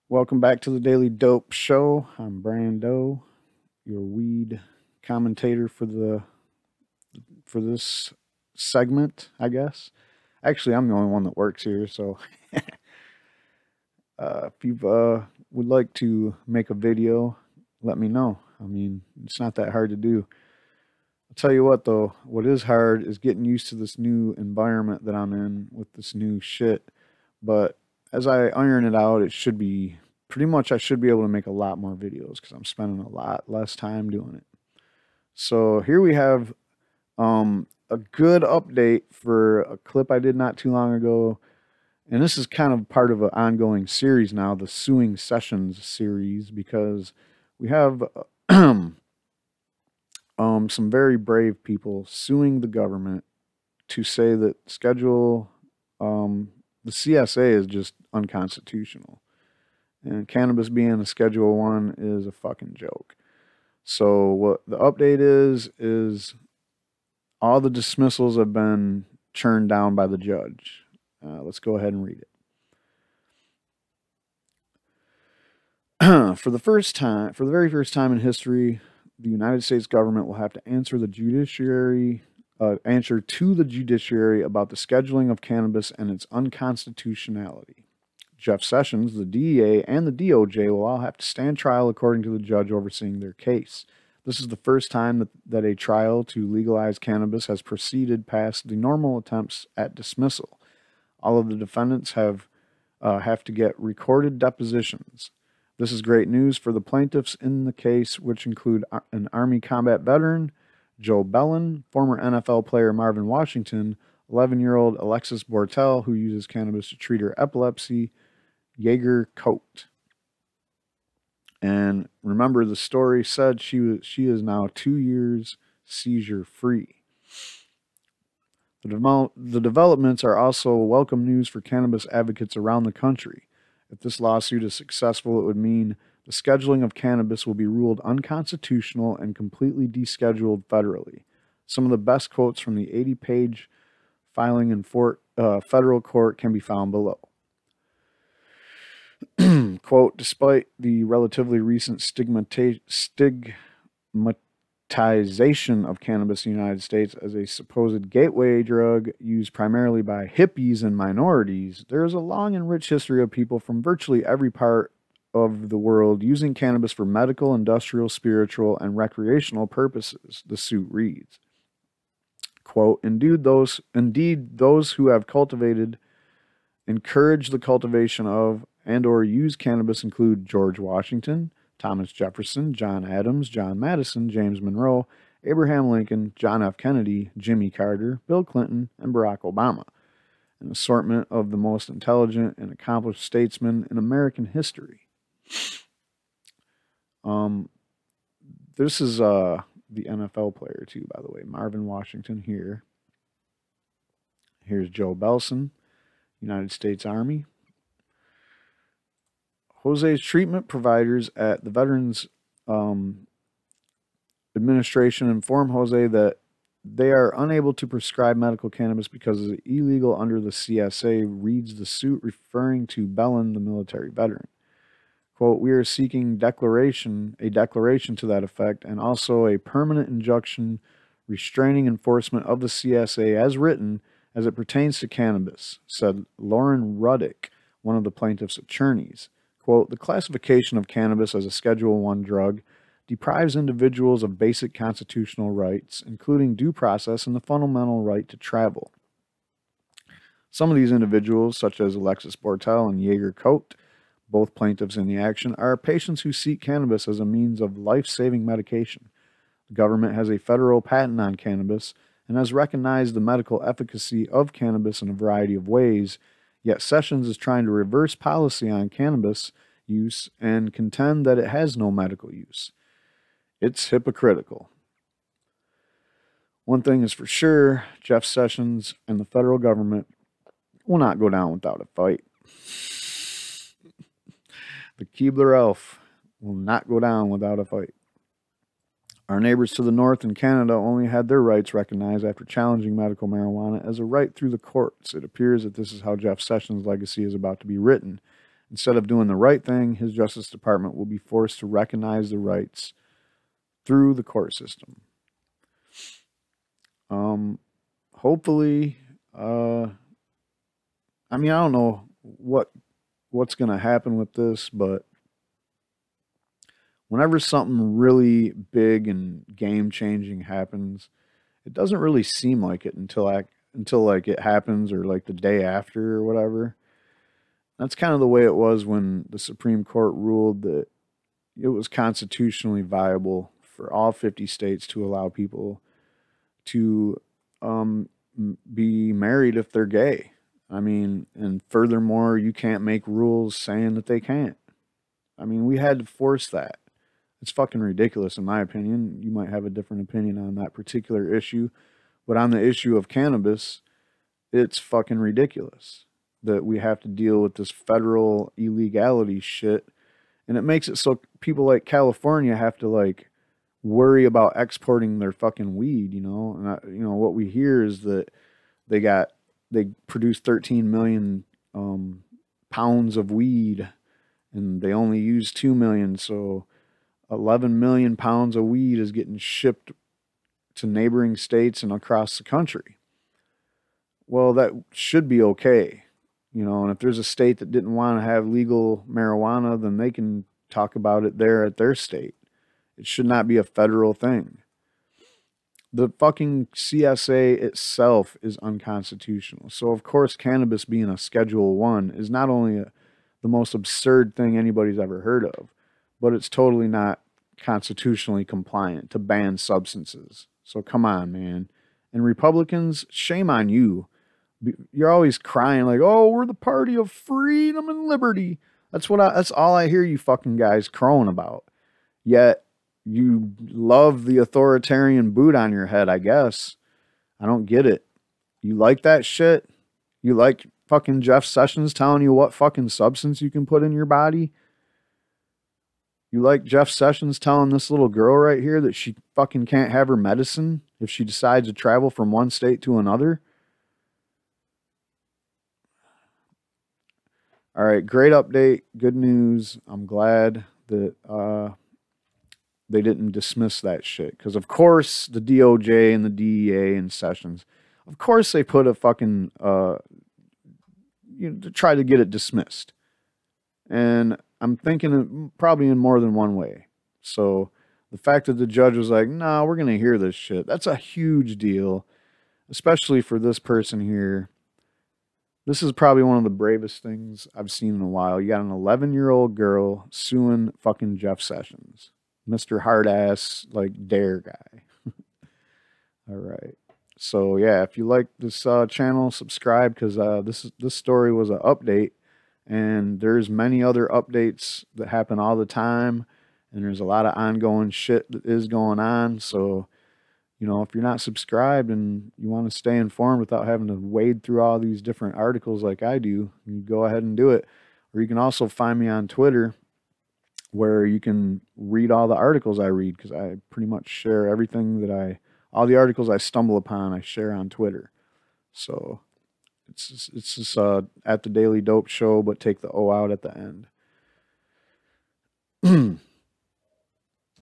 Welcome back to the Daily Dope Show. I'm Brando, your weed commentator for this segment, I guess. Actually, I'm the only one that works here, so if you would like to make a video, let me know. I mean, it's not that hard to do. I'll tell you what, though, what is hard is getting used to this new environment that I'm in with this new shit. But as I iron it out, it should be pretty much I should be able to make a lot more videos because I'm spending a lot less time doing it. So here we have a good update for a clip I did not too long ago. And this is kind of part of an ongoing series now, the Suing Sessions series, because we have some very brave people suing the government to say that the CSA is just unconstitutional. And cannabis being a Schedule 1 is a fucking joke. So what the update is all the dismissals have been churned down by the judge. Let's go ahead and read it. For the very first time in history, the United States government will have to answer to the judiciary about the scheduling of cannabis and its unconstitutionality. Jeff Sessions, the DEA, and the DOJ will all have to stand trial according to the judge overseeing their case. This is the first time that a trial to legalize cannabis has proceeded past the normal attempts at dismissal. All of the defendants have to get recorded depositions. This is great news for the plaintiffs in the case, which include an Army combat veteran, Joe Bellin, former NFL player Marvin Washington, 11-year-old Alexis Bortel, who uses cannabis to treat her epilepsy, Jaeger Coat. And remember, the story said she is now 2 years seizure free. The developments are also welcome news for cannabis advocates around the country. If this lawsuit is successful, it would mean the scheduling of cannabis will be ruled unconstitutional and completely descheduled federally. Some of the best quotes from the 80-page filing in federal court can be found below. Quote, despite the relatively recent stigmatization of cannabis in the United States as a supposed gateway drug used primarily by hippies and minorities, there is a long and rich history of people from virtually every part of the world using cannabis for medical, industrial, spiritual, and recreational purposes, the suit reads. Quote, indeed those who have encouraged the cultivation of, and or use cannabis include George Washington, Thomas Jefferson, John Adams, John Madison, James Monroe, Abraham Lincoln, John F. Kennedy, Jimmy Carter, Bill Clinton, and Barack Obama, an assortment of the most intelligent and accomplished statesmen in American history. This is the NFL player too, by the way, Marvin Washington here. Here's Joe Belson, United States Army. Jose's treatment providers at the Veterans Administration informed Jose that they are unable to prescribe medical cannabis because it is illegal under the CSA, reads the suit referring to Bellin, the military veteran. Quote, we are seeking a declaration to that effect and also a permanent injunction restraining enforcement of the CSA as written as it pertains to cannabis, said Lauren Ruddick, one of the plaintiff's attorneys. Quote, the classification of cannabis as a Schedule 1 drug deprives individuals of basic constitutional rights, including due process and the fundamental right to travel. Some of these individuals, such as Alexis Bortel and Jaeger Coat, both plaintiffs in the action, are patients who seek cannabis as a means of life-saving medication. The government has a federal patent on cannabis and has recognized the medical efficacy of cannabis in a variety of ways. Yet Sessions is trying to reverse policy on cannabis use and contend that it has no medical use. It's hypocritical. One thing is for sure, Jeff Sessions and the federal government will not go down without a fight. The Keebler Elf will not go down without a fight. Our neighbors to the north in Canada only had their rights recognized after challenging medical marijuana as a right through the courts. It appears that this is how Jeff Sessions' legacy is about to be written. Instead of doing the right thing, his Justice Department will be forced to recognize the rights through the court system. Hopefully, I mean, I don't know what's going to happen with this, but whenever something really big and game changing happens, it doesn't really seem like it until like it happens or like the day after or whatever. That's kind of the way it was when the Supreme Court ruled that it was constitutionally viable for all 50 states to allow people to be married if they're gay. I mean, and furthermore, you can't make rules saying that they can't. I mean, we had to force that. It's fucking ridiculous, in my opinion. You might have a different opinion on that particular issue, but on the issue of cannabis, it's fucking ridiculous that we have to deal with this federal illegality shit. And it makes it so people like California have to like worry about exporting their fucking weed, you know? And what we hear is that they produce 13 million pounds of weed and they only use 2 million. So 11 million pounds of weed is getting shipped to neighboring states and across the country. Well, that should be okay. And if there's a state that didn't want to have legal marijuana, then they can talk about it there at their state. It should not be a federal thing. The fucking CSA itself is unconstitutional. So, of course, cannabis being a Schedule 1 is not only the most absurd thing anybody's ever heard of, but it's totally not constitutionally compliant to ban substances. So, come on, man. And Republicans, shame on you. You're always crying like, oh, we're the party of freedom and liberty. That's all I hear you fucking guys crowing about. Yet you love the authoritarian boot on your head, I guess. I don't get it. You like that shit? You like fucking Jeff Sessions telling you what fucking substance you can put in your body? You like Jeff Sessions telling this little girl right here that she fucking can't have her medicine if she decides to travel from one state to another? All right, great update. Good news. I'm glad that they didn't dismiss that shit. Because, of course, the DOJ and the DEA and Sessions, of course they put a fucking, to try to get it dismissed. And I'm thinking probably in more than one way. So the fact that the judge was like, nah, we're going to hear this shit, that's a huge deal, especially for this person here. This is probably one of the bravest things I've seen in a while. You got an 11-year-old girl suing fucking Jeff Sessions. Mr. Hard-ass, like, dare guy. All right. So, yeah, if you like this channel, subscribe, because this story was an update. And there's many other updates that happen all the time. And there's a lot of ongoing shit that is going on. So, if you're not subscribed and you want to stay informed without having to wade through all these different articles like I do, you go ahead and do it. Or you can also find me on Twitter, where you can read all the articles I read, because I pretty much share everything all the articles I stumble upon, I share on Twitter. So it's just at the Daily Dope Show, but take the O out at the end.